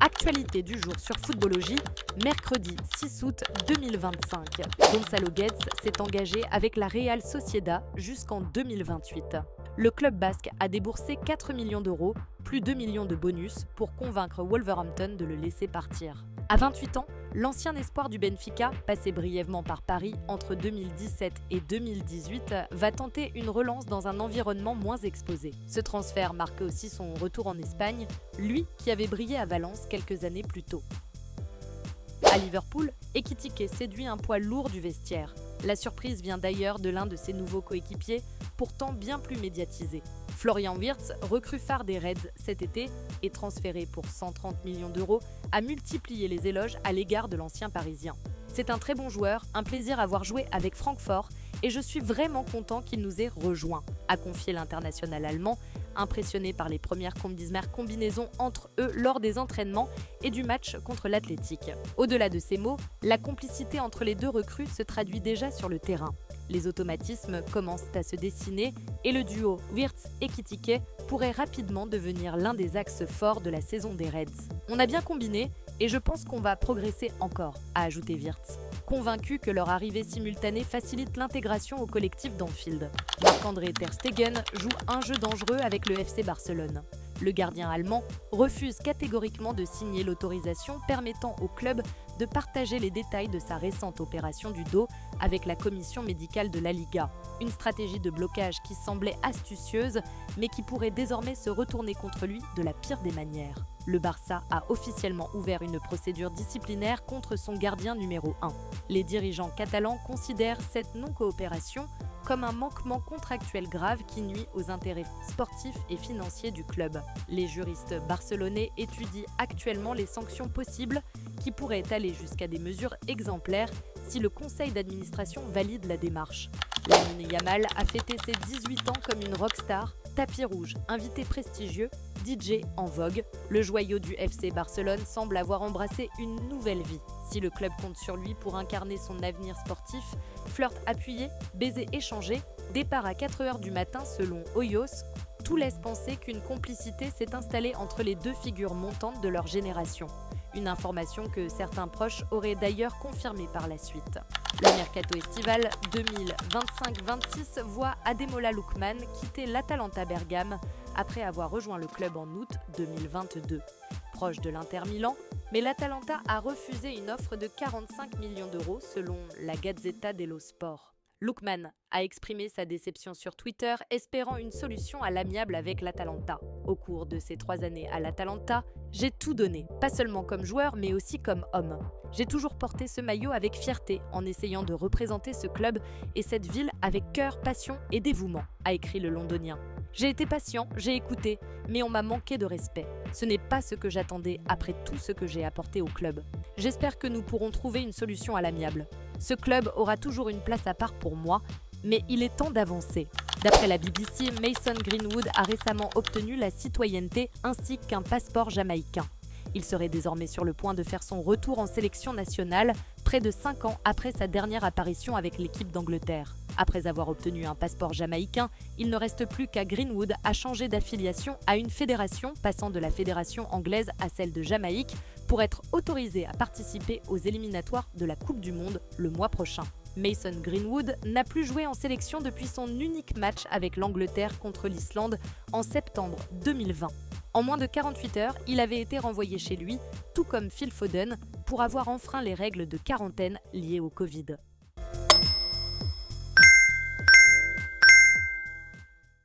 Actualité du jour sur Footballogie, mercredi 6 août 2025. Gonçalo Guedes s'est engagé avec la Real Sociedad jusqu'en 2028. Le club basque a déboursé 4 millions d'euros, plus 2 millions de bonus pour convaincre Wolverhampton de le laisser partir. À 28 ans, l'ancien espoir du Benfica, passé brièvement par Paris entre 2017 et 2018, va tenter une relance dans un environnement moins exposé. Ce transfert marque aussi son retour en Espagne, lui qui avait brillé à Valence quelques années plus tôt. À Liverpool, Ekitike séduit un poids lourd du vestiaire. La surprise vient d'ailleurs de l'un de ses nouveaux coéquipiers, pourtant bien plus médiatisé. Florian Wirtz, recrue phare des Reds cet été et transféré pour 130 millions d'euros, a multiplié les éloges à l'égard de l'ancien Parisien. C'est un très bon joueur, un plaisir à voir jouer avec Francfort et je suis vraiment content qu'il nous ait rejoints, a confié l'international allemand, impressionné par les premières combinaisons entre eux lors des entraînements et du match contre l'Athletic. Au-delà de ces mots, la complicité entre les deux recrues se traduit déjà sur le terrain. Les automatismes commencent à se dessiner et le duo Wirtz-Ekitike pourrait rapidement devenir l'un des axes forts de la saison des Reds. On a bien combiné et je pense qu'on va progresser encore, a ajouté Wirtz, convaincu que leur arrivée simultanée facilite l'intégration au collectif d'Anfield. Marc-André Ter Stegen joue un jeu dangereux avec le FC Barcelone. Le gardien allemand refuse catégoriquement de signer l'autorisation permettant au club de partager les détails de sa récente opération du dos avec la commission médicale de la Liga. Une stratégie de blocage qui semblait astucieuse, mais qui pourrait désormais se retourner contre lui de la pire des manières. Le Barça a officiellement ouvert une procédure disciplinaire contre son gardien numéro 1. Les dirigeants catalans considèrent cette non-coopération comme un manquement contractuel grave qui nuit aux intérêts sportifs et financiers du club. Les juristes barcelonais étudient actuellement les sanctions possibles qui pourraient aller jusqu'à des mesures exemplaires si le conseil d'administration valide la démarche. Lamine Yamal a fêté ses 18 ans comme une rockstar, tapis rouge, invité prestigieux, DJ en vogue. Le joyau du FC Barcelone semble avoir embrassé une nouvelle vie. Si le club compte sur lui pour incarner son avenir sportif, flirt appuyé, baiser échangé, départ à 4h du matin selon Hoyos, tout laisse penser qu'une complicité s'est installée entre les deux figures montantes de leur génération. Une information que certains proches auraient d'ailleurs confirmée par la suite. Le mercato estival 2025-26 voit Ademola Lookman quitter l'Atalanta Bergame après avoir rejoint le club en août 2022. Proche de l'Inter Milan, mais l'Atalanta a refusé une offre de 45 millions d'euros selon la Gazzetta dello Sport. Lookman a exprimé sa déception sur Twitter, espérant une solution à l'amiable avec l'Atalanta. Au cours de ces 3 années à l'Atalanta, j'ai tout donné, pas seulement comme joueur, mais aussi comme homme. J'ai toujours porté ce maillot avec fierté, en essayant de représenter ce club et cette ville avec cœur, passion et dévouement, a écrit le Londonien. J'ai été patient, j'ai écouté, mais on m'a manqué de respect. Ce n'est pas ce que j'attendais après tout ce que j'ai apporté au club. J'espère que nous pourrons trouver une solution à l'amiable. Ce club aura toujours une place à part pour moi, mais il est temps d'avancer. D'après la BBC, Mason Greenwood a récemment obtenu la citoyenneté ainsi qu'un passeport jamaïcain. Il serait désormais sur le point de faire son retour en sélection nationale, près de 5 ans après sa dernière apparition avec l'équipe d'Angleterre. Après avoir obtenu un passeport jamaïcain, il ne reste plus qu'à Greenwood à changer d'affiliation à une fédération, passant de la fédération anglaise à celle de Jamaïque, pour être autorisé à participer aux éliminatoires de la Coupe du Monde le mois prochain. Mason Greenwood n'a plus joué en sélection depuis son unique match avec l'Angleterre contre l'Islande en septembre 2020. En moins de 48 heures, il avait été renvoyé chez lui, tout comme Phil Foden, pour avoir enfreint les règles de quarantaine liées au Covid.